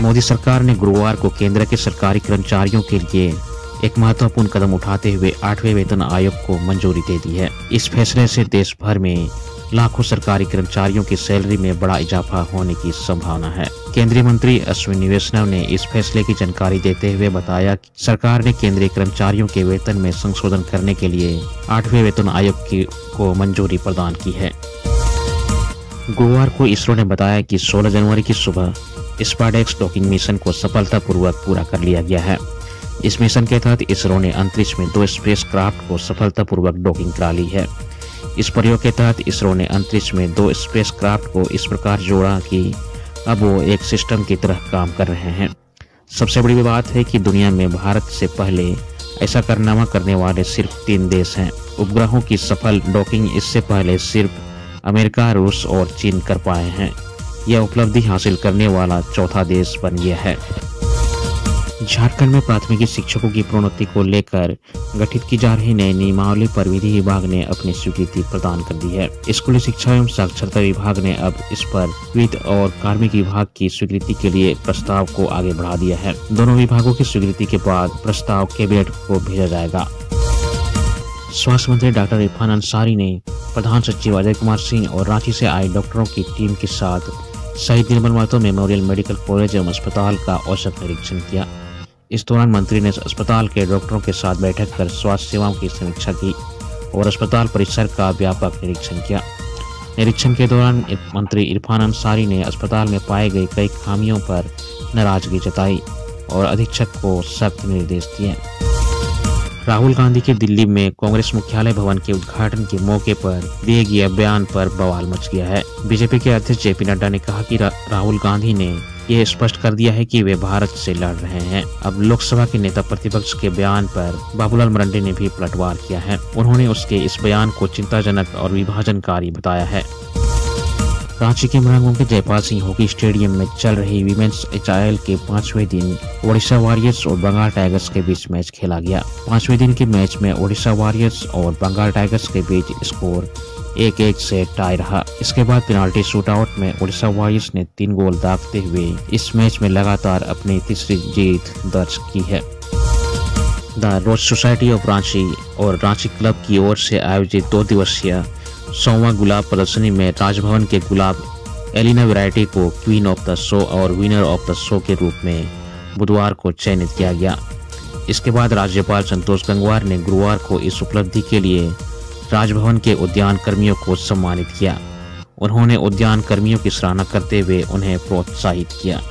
मोदी सरकार ने गुरुवार को केंद्र के सरकारी कर्मचारियों के लिए एक महत्वपूर्ण कदम उठाते हुए 8वें वेतन आयोग को मंजूरी दे दी है। इस फैसले से देश भर में लाखों सरकारी कर्मचारियों की सैलरी में बड़ा इजाफा होने की संभावना है। केंद्रीय मंत्री अश्विनी वैष्णव ने इस फैसले की जानकारी देते हुए बताया कि सरकार ने केंद्रीय कर्मचारियों के वेतन में संशोधन करने के लिए 8वें वेतन आयोग को मंजूरी प्रदान की है। गुरुवार को इसरो ने बताया कि 16 जनवरी की सुबह स्पाइसजेट डॉकिंग मिशन को सफलतापूर्वक पूरा कर लिया गया है। इस मिशन के तहत इसरो ने अंतरिक्ष में 2 स्पेस क्राफ्ट को सफलतापूर्वक डॉकिंग करा ली है। इस प्रयोग के तहत इसरो ने अंतरिक्ष में 2 स्पेस क्राफ्ट को इस प्रकार जोड़ा कि अब वो एक सिस्टम की तरह काम कर रहे हैं। सबसे बड़ी बात है कि दुनिया में भारत से पहले ऐसा कारनामा करने वाले सिर्फ 3 देश हैं। उपग्रहों की सफल डॉकिंग इससे पहले सिर्फ अमेरिका, रूस और चीन कर पाए हैं। यह उपलब्धि हासिल करने वाला चौथा देश बन गया है। झारखंड में प्राथमिक शिक्षकों की प्रोन्नति को लेकर गठित की जा रही नई नियमावली पर विधि विभाग ने अपनी स्वीकृति प्रदान कर दी है। स्कूली शिक्षा एवं साक्षरता विभाग ने अब इस पर वित्त और कार्मिक विभाग की स्वीकृति के लिए प्रस्ताव को आगे बढ़ा दिया है। दोनों विभागों की स्वीकृति के बाद प्रस्ताव कैबिनेट को भेजा जाएगा। स्वास्थ्य मंत्री डॉक्टर इरफान अंसारी ने प्रधान सचिव अजय कुमार सिंह और रांची से आए डॉक्टरों की टीम के साथ शहीद निर्मल महतो मेमोरियल मेडिकल कॉलेज एवं अस्पताल का औचक निरीक्षण किया। इस दौरान मंत्री ने अस्पताल के डॉक्टरों के साथ बैठक कर स्वास्थ्य सेवाओं की समीक्षा की और अस्पताल परिसर का व्यापक निरीक्षण किया। निरीक्षण के दौरान मंत्री इरफान अंसारी ने अस्पताल में पाए गए कई खामियों पर नाराजगी जताई और अधीक्षक को सख्त निर्देश दिए। राहुल गांधी के दिल्ली में कांग्रेस मुख्यालय भवन के उद्घाटन के मौके पर दिए गए बयान पर बवाल मच गया है। बीजेपी के अध्यक्ष जेपी नड्डा ने कहा कि राहुल गांधी ने यह स्पष्ट कर दिया है कि वे भारत से लड़ रहे हैं। अब लोकसभा के नेता प्रतिपक्ष के बयान पर बाबूलाल मरांडी ने भी पलटवार किया है। उन्होंने उसके इस बयान को चिंताजनक और विभाजनकारी बताया है। रांची के मरांगों के जयपाल सिंह हॉकी स्टेडियम में चल रही विमेंस HIL के 5वें दिन ओडिशा वॉरियर्स और बंगाल टाइगर्स के बीच मैच खेला गया। 5वें दिन के मैच में ओडिशा वॉरियर्स और बंगाल टाइगर्स के बीच स्कोर 1-1 से टाई रहा। इसके बाद पेनाल्टी शूटआउट में ओडिशा वॉरियर्स ने 3 गोल दागते हुए इस मैच में लगातार अपनी तीसरी जीत दर्ज की है। The rose society of Ranchi और रांची क्लब की ओर से आयोजित 2 दिवसीय 100वां गुलाब प्रदर्शनी में राजभवन के गुलाब एलिना वैरायटी को क्वीन ऑफ द शो और विनर ऑफ द शो के रूप में बुधवार को चयनित किया गया। इसके बाद राज्यपाल संतोष गंगवार ने गुरुवार को इस उपलब्धि के लिए राजभवन के उद्यान कर्मियों को सम्मानित किया। उन्होंने उद्यान कर्मियों की सराहना करते हुए उन्हें प्रोत्साहित किया।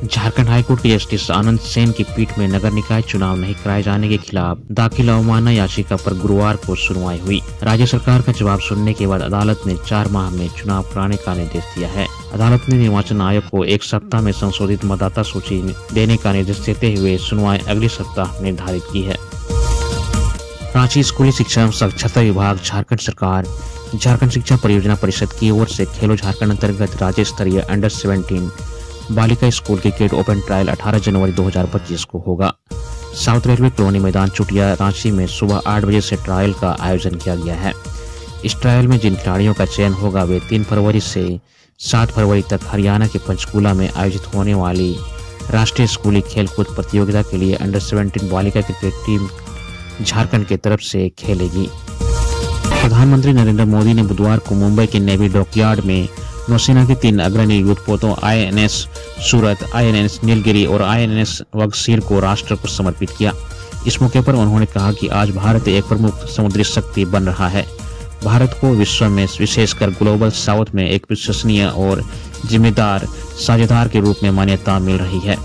झारखंड हाईकोर्ट के जस्टिस आनंद सेन की पीठ में नगर निकाय चुनाव नहीं कराए जाने के खिलाफ दाखिल अवमानना याचिका पर गुरुवार को सुनवाई हुई। राज्य सरकार का जवाब सुनने के बाद अदालत ने 4 माह में चुनाव कराने का निर्देश दिया है। अदालत ने निर्वाचन आयोग को 1 सप्ताह में संशोधित मतदाता सूची देने का निर्देश देते हुए सुनवाई अगले सप्ताह निर्धारित की है। रांची स्कूली शिक्षा एवं साक्षरता विभाग झारखंड सरकार झारखंड शिक्षा परियोजना परिषद की ओर से खेलो झारखंड अंतर्गत राज्य स्तरीय अंडर 17 बालिका स्कूल क्रिकेट ओपन ट्रायल 18 जनवरी 2025 को होगा। साउथ रेलवे कॉलोनी मैदान चुटिया रांची में सुबह 8 बजे से ट्रायल का आयोजन किया गया है। इस ट्रायल में जिन खिलाड़ियों का चयन होगा वे 3 फरवरी से 7 फरवरी तक हरियाणा के पंचकूला में आयोजित होने वाली राष्ट्रीय स्कूली खेलकूद प्रतियोगिता के लिए अंडर 17 बालिका क्रिकेट टीम झारखंड की तरफ से खेलेगी। प्रधानमंत्री नरेंद्र मोदी ने बुधवार को मुंबई के नेवी डॉकयार्ड में नौसेना के 3 अग्रणी युद्धपोतों INS सूरत, INS नीलगिरी और INS वगसीर को राष्ट्र को समर्पित किया। इस मौके पर उन्होंने कहा कि आज भारत एक प्रमुख समुद्री शक्ति बन रहा है। भारत को विश्व में विशेषकर ग्लोबल साउथ में एक विश्वसनीय और जिम्मेदार साझेदार के रूप में मान्यता मिल रही है।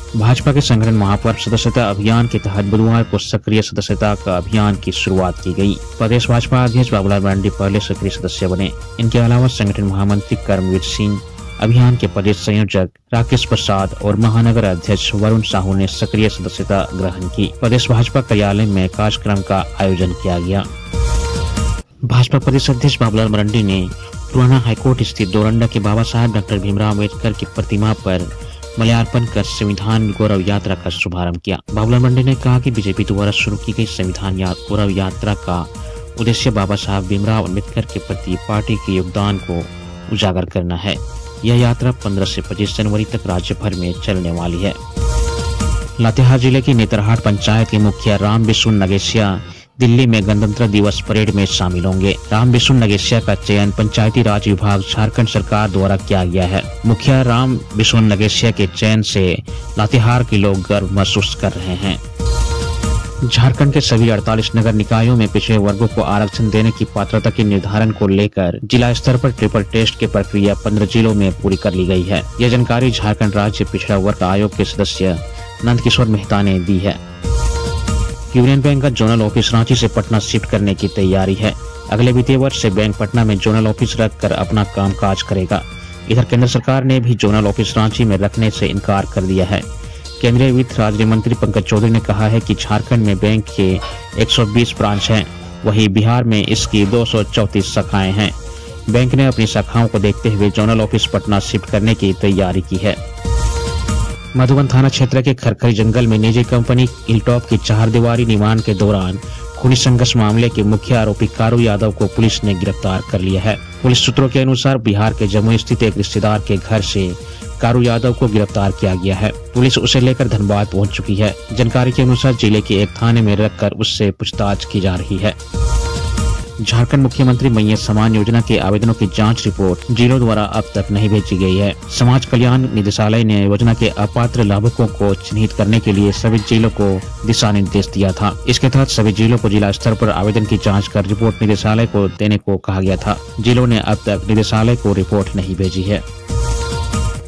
भाजपा के संगठन महापर्व सदस्यता अभियान के तहत बुधवार को सक्रिय सदस्यता का अभियान की शुरुआत की गई। प्रदेश भाजपा अध्यक्ष बाबूलाल मरांडी पहले सक्रिय सदस्य बने। इनके अलावा संगठन महामंत्री कर्मवीर सिंह, अभियान के प्रदेश संयोजक राकेश प्रसाद और महानगर अध्यक्ष वरुण साहू ने सक्रिय सदस्यता ग्रहण की। प्रदेश भाजपा कार्यालय में कार्यक्रम का आयोजन किया गया। भाजपा प्रदेश अध्यक्ष बाबूलाल मरांडी ने पुराना हाईकोर्ट स्थित डोरंडा के बाबा साहेब डॉक्टर भीमराव अम्बेडकर की प्रतिमा पर माल्यार्पण कर संविधान गौरव यात्रा का शुभारंभ किया। बाबूलाल मरांडी ने कहा कि बीजेपी द्वारा शुरू की गई संविधान गौरव यात्रा का उद्देश्य बाबा साहब भीमराव अम्बेडकर के प्रति पार्टी के योगदान को उजागर करना है। यह यात्रा 15 से 25 जनवरी तक राज्य भर में चलने वाली है। लातेहार जिले की नेतरहाट पंचायत के मुखिया राम बिशुन नगेशिया दिल्ली में गणतंत्र दिवस परेड में शामिल होंगे। राम बिशुन नगेशिया का चयन पंचायती राज विभाग झारखंड सरकार द्वारा किया गया है। मुखिया राम बिशुन नगेशिया के चयन से लातेहार के लोग गर्व महसूस कर रहे हैं। झारखंड के सभी 48 नगर निकायों में पिछड़े वर्गों को आरक्षण देने की पात्रता के निर्धारण को लेकर जिला स्तर पर ट्रिपल टेस्ट की प्रक्रिया 15 जिलों में पूरी कर ली गई है। यह जानकारी झारखंड राज्य पिछड़ा वर्ग आयोग के सदस्य नंद किशोर मेहता ने दी है। यूनियन बैंक का जोनल ऑफिस रांची से पटना शिफ्ट करने की तैयारी है। अगले वित्तीय वर्ष से बैंक पटना में जोनल ऑफिस रखकर अपना कामकाज करेगा। इधर केंद्र सरकार ने भी जोनल ऑफिस रांची में रखने से इनकार कर दिया है। केंद्रीय वित्त राज्य मंत्री पंकज चौधरी ने कहा है कि झारखंड में बैंक के 120 ब्रांच हैं, वहीं बिहार में इसकी 234 शाखाएं हैं। बैंक ने अपनी शाखाओं को देखते हुए जोनल ऑफिस पटना शिफ्ट करने की तैयारी की है। मधुबन थाना क्षेत्र के खरखरी जंगल में निजी कंपनी हिलटॉप की 4 दीवारी निर्माण के दौरान खूनी संघर्ष मामले के मुख्य आरोपी कारू यादव को पुलिस ने गिरफ्तार कर लिया है। पुलिस सूत्रों के अनुसार बिहार के जमुई स्थित एक रिश्तेदार के घर से कारू यादव को गिरफ्तार किया गया है। पुलिस उसे लेकर धनबाद पहुंच चुकी है। जानकारी के अनुसार जिले के एक थाने में रखकर उससे पूछताछ की जा रही है। झारखंड मुख्यमंत्री मैयत समान योजना के आवेदनों की जांच रिपोर्ट जिलों द्वारा अब तक नहीं भेजी गई है। समाज कल्याण निदेशालय ने योजना के अपात्र लाभुकों को चिन्हित करने के लिए सभी जिलों को दिशा निर्देश दिया था। इसके तहत सभी जिलों को जिला स्तर पर आवेदन की जांच कर रिपोर्ट निदेशालय को देने को कहा गया था। जिलों ने अब तक निदेशालय को रिपोर्ट नहीं भेजी है।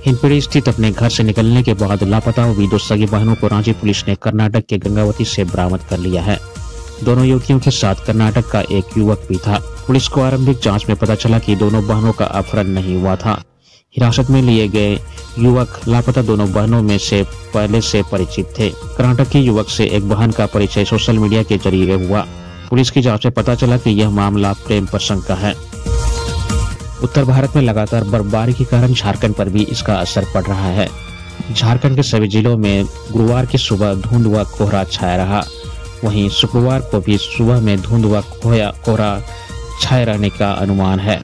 हिंदपीढ़ी स्थित अपने घर से निकलने के बाद लापता हुई 2 सगी बहनों को रांची पुलिस ने कर्नाटक के गंगावती से बरामद कर लिया है। दोनों युवतियों के साथ कर्नाटक का एक युवक भी था। पुलिस को आरंभिक जांच में पता चला कि दोनों बहनों का अपहरण नहीं हुआ था। हिरासत में लिए गए युवक लापता दोनों बहनों में से पहले से परिचित थे। कर्नाटक के युवक से एक बहन का परिचय सोशल मीडिया के जरिए हुआ। पुलिस की जांच में पता चला कि यह मामला प्रेम प्रसंग का है। उत्तर भारत में लगातार बर्फबारी के कारण झारखंड पर भी इसका असर पड़ रहा है। झारखंड के सभी जिलों में गुरुवार की सुबह धुंध व कोहरा छाया रहा। वहीं शुक्रवार को भी सुबह में धुंध व कोहरा छाए रहने का अनुमान है।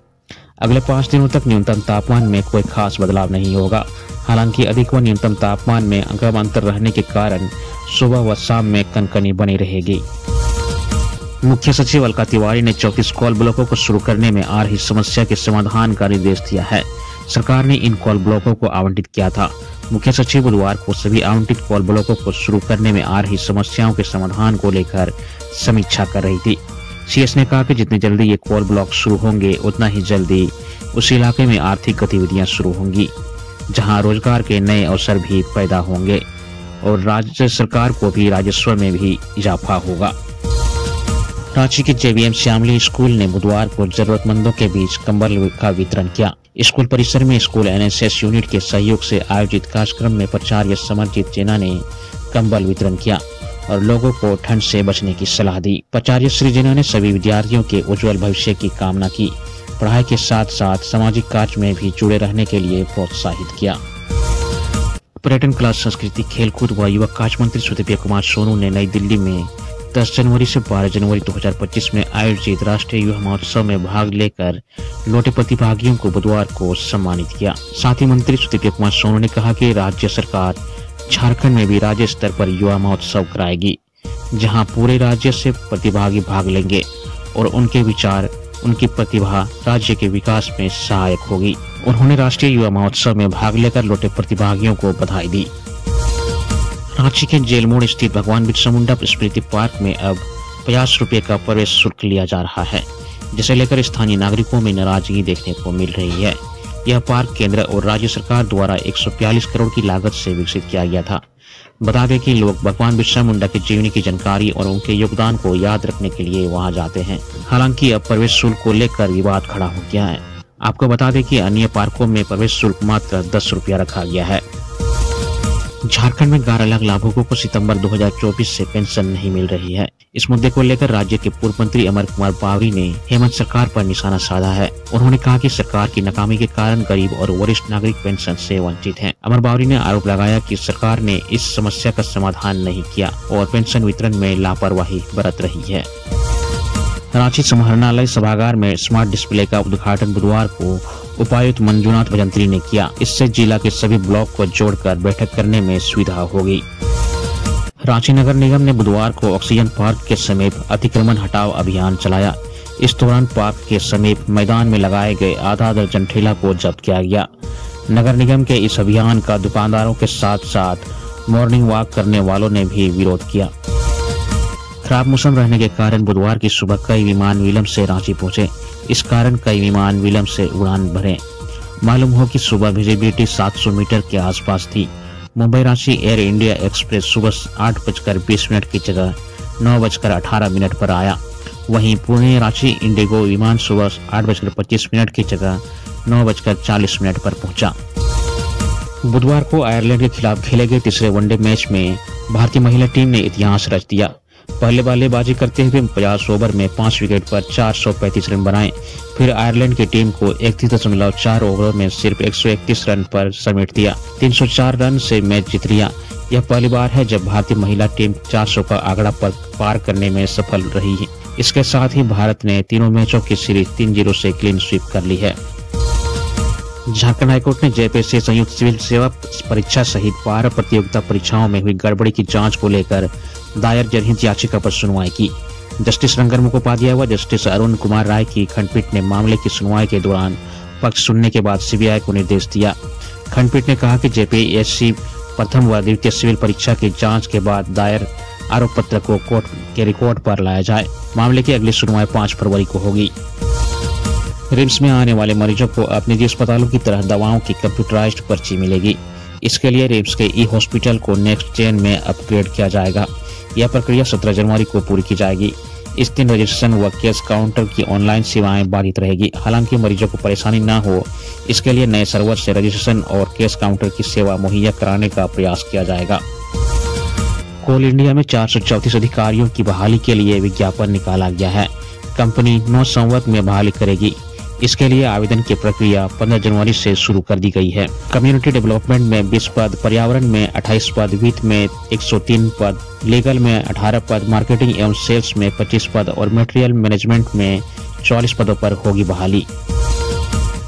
अगले 5 दिनों तक न्यूनतम तापमान में कोई खास बदलाव नहीं होगा। हालांकि अधिक व न्यूनतम तापमान में कम अंतर रहने के कारण सुबह व शाम में कनकनी बनी रहेगी। मुख्य सचिव अलका तिवारी ने 34 कॉल ब्लॉकों को शुरू करने में आ रही समस्या के समाधान का निर्देश दिया है। सरकार ने इन कॉल ब्लॉकों को आवंटित किया था। मुख्य सचिव बुधवार को सभी आवंटित कॉल ब्लॉकों को शुरू करने में आ रही समस्याओं के समाधान को लेकर समीक्षा कर रही थी। सीएस ने कहा कि जितनी जल्दी ये कॉल ब्लॉक शुरू होंगे उतना ही जल्दी उस इलाके में आर्थिक गतिविधियां शुरू होंगी, जहां रोजगार के नए अवसर भी पैदा होंगे और राज्य सरकार को भी राजस्व में भी इजाफा होगा। रांची के जेवीएम श्यामली स्कूल ने बुधवार को जरूरतमंदों के बीच कंबल का वितरण किया। स्कूल परिसर में स्कूल एनएसएस यूनिट के सहयोग से आयोजित कार्यक्रम में प्राचार्य समरजीत जेना ने कंबल वितरण किया और लोगों को ठंड से बचने की सलाह दी। प्राचार्य श्री जेना ने सभी विद्यार्थियों के उज्जवल भविष्य की कामना की। पढ़ाई के साथ साथ सामाजिक कार्य में भी जुड़े रहने के लिए प्रोत्साहित किया। पर्यटन, कला, संस्कृति, खेलकूद व युवा कार्य मंत्री सुदीप्य कुमार सोनू ने नई दिल्ली में 10 जनवरी से 12 जनवरी 2025 में आयोजित राष्ट्रीय युवा महोत्सव में भाग लेकर लौटे प्रतिभागियों को बुधवार को सम्मानित किया। साथ ही मंत्री सुदीप्य कुमार सोनू ने कहा कि राज्य सरकार झारखंड में भी राज्य स्तर पर युवा महोत्सव कराएगी, जहां पूरे राज्य से प्रतिभागी भाग लेंगे और उनके विचार, उनकी प्रतिभा राज्य के विकास में सहायक होगी। उन्होंने राष्ट्रीय युवा महोत्सव में भाग लेकर लौटे प्रतिभागियों को बधाई दी। रांची के जेल मोड़ स्थित भगवान बिरसा मुंडा स्मृति पार्क में अब 50 रुपए का प्रवेश शुल्क लिया जा रहा है, जिसे लेकर स्थानीय नागरिकों में नाराजगी देखने को मिल रही है। यह पार्क केंद्र और राज्य सरकार द्वारा 142 करोड़ की लागत से विकसित किया गया था। बता दें कि लोग भगवान बिरसा मुंडा की जीवनी की जानकारी और उनके योगदान को याद रखने के लिए वहां जाते हैं। हालांकि अब प्रवेश शुल्क को लेकर विवाद खड़ा हो गया है। आपको बता दें कि अन्य पार्कों में प्रवेश शुल्क मात्र 10 रुपया रखा गया है। झारखंड में 11 लाख लाभुकों को सितंबर 2024 से पेंशन नहीं मिल रही है। इस मुद्दे को लेकर राज्य के पूर्व मंत्री अमर कुमार बावरी ने हेमंत सरकार पर निशाना साधा है। उन्होंने कहा कि सरकार की नाकामी के कारण गरीब और वरिष्ठ नागरिक पेंशन से वंचित हैं। अमर बावरी ने आरोप लगाया कि सरकार ने इस समस्या का समाधान नहीं किया और पेंशन वितरण में लापरवाही बरत रही है। रांची समाहरणालय सभागार में स्मार्ट डिस्प्ले का उद्घाटन बुधवार को उपायुक्त मंजूनाथ भजंत्री ने किया। इससे जिला के सभी ब्लॉक को जोड़कर बैठक करने में सुविधा होगी। रांची नगर निगम ने बुधवार को ऑक्सीजन पार्क के समीप अतिक्रमण हटाओ अभियान चलाया। इस दौरान पार्क के समीप मैदान में लगाए गए आधा दर्जन ठेला को जब्त किया गया। नगर निगम के इस अभियान का दुकानदारों के साथ साथ मॉर्निंग वॉक करने वालों ने भी विरोध किया। खराब मौसम रहने के कारण बुधवार की सुबह कई विमान विलंब से रांची पहुंचे। इस कारण कई विमान विलंब से उड़ान भरे। मालूम हो कि सुबह विजिबिलिटी 700 मीटर के आसपास थी। Mumbai Ranchi air India express सुबह 8:20 की जगह 9:18 पर आया। वहीं पुणे रांची इंडिगो विमान सुबह 8:25 की जगह 9:40 पर पहुंचा। बुधवार को आयरलैंड के खिलाफ खेले गए तीसरे वनडे मैच में भारतीय महिला टीम ने इतिहास रच दिया। पहले बल्लेबाजी करते हुए 50 ओवर में 5 विकेट पर 435 रन बनाए। फिर आयरलैंड की टीम को 31.4 ओवर में सिर्फ 131 रन पर समेट दिया। 304 रन से मैच जीत लिया। यह पहली बार है जब भारतीय महिला टीम 400 का आंकड़ा पर पार करने में सफल रही है। इसके साथ ही भारत ने तीनों मैचों की सीरीज 3-0 से क्लीन स्वीप कर ली है। झारखंड हाईकोर्ट ने जेपीएससी संयुक्त सिविल सेवा परीक्षा सहित 12 प्रतियोगिता परीक्षाओं में हुई गड़बड़ी की जांच को लेकर दायर जनहित याचिका पर सुनवाई की। जस्टिस रंगन मुखोपाध्याय व जस्टिस अरुण कुमार राय की खंडपीठ ने मामले की सुनवाई के दौरान पक्ष सुनने के बाद सीबीआई को निर्देश दिया। खंडपीठ ने कहा कि जेपीएससी प्रथम व द्वितीय सिविल परीक्षा की जांच के बाद दायर आरोप पत्र को कोर्ट के रिकॉर्ड पर लाया जाए। मामले की अगली सुनवाई 5 फरवरी को होगी। रिम्स में आने वाले मरीजों को अब निजी अस्पतालों की तरह दवाओं की कंप्यूटराइज्ड पर्ची मिलेगी। इसके लिए रिम्स के ई हॉस्पिटल को नेक्स्ट जेन में अपग्रेड किया जाएगा। यह प्रक्रिया 17 जनवरी को पूरी की जाएगी। इस दिन रजिस्ट्रेशन व केस काउंटर की ऑनलाइन सेवाएं बाधित रहेगी। हालांकि मरीजों को परेशानी न हो, इसके लिए नए सर्वर से रजिस्ट्रेशन और केस काउंटर की सेवा मुहैया कराने का प्रयास किया जाएगा। कोल इंडिया में 434 अधिकारियों की बहाली के लिए विज्ञापन निकाला गया है। कंपनी 9 संवत में बहाली करेगी। इसके लिए आवेदन की प्रक्रिया 15 जनवरी से शुरू कर दी गई है। कम्युनिटी डेवलपमेंट में 20 पद, पर्यावरण में 28 पद, वित्त में 103 पद, लीगल में 18 पद, मार्केटिंग एवं सेल्स में 25 पद और मटेरियल मैनेजमेंट में 44 पदों पर होगी बहाली।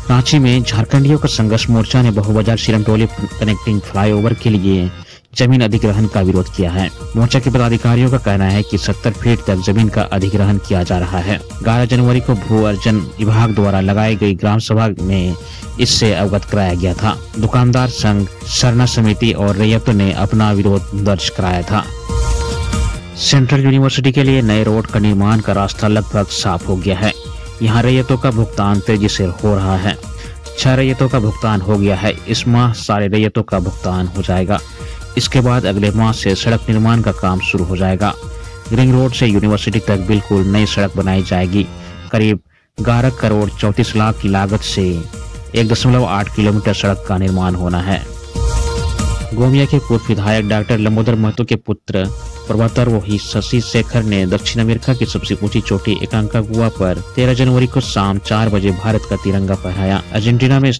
रांची में झारखंडियों का संघर्ष मोर्चा ने बहुबाजार सिरमटोली कनेक्टिंग फ्लाईओवर के लिए जमीन अधिग्रहण का विरोध किया है। मोर्चा के पदाधिकारियों का कहना है कि 70 फीट तक जमीन का अधिग्रहण किया जा रहा है। 11 जनवरी को भू अर्जन विभाग द्वारा लगाई गई ग्राम सभा में इससे अवगत कराया गया था। दुकानदार संघ, सरना समिति और रैयतों ने अपना विरोध दर्ज कराया था। सेंट्रल यूनिवर्सिटी के लिए नए रोड का निर्माण का रास्ता लगभग साफ हो गया है। यहाँ रैयतों का भुगतान तेजी से हो रहा है। 6 रैयतों का भुगतान हो गया है। इस माह सारे रैयतों का भुगतान हो जाएगा। इसके बाद अगले माह से सड़क निर्माण का काम शुरू हो जाएगा। रिंग रोड से यूनिवर्सिटी तक बिल्कुल नई सड़क बनाई जाएगी। करीब 11 करोड़ 34 लाख की लागत से 1.8 किलोमीटर सड़क का निर्माण होना है। गोमिया के पूर्व विधायक डॉक्टर लंबोदर महतो के पुत्र पर्वतारोही शशि शेखर ने दक्षिण अमेरिका की सबसे ऊंची चोटी एकांकागुआ पर 13 जनवरी को शाम 4 बजे भारत का तिरंगा फहराया। अर्जेंटीना में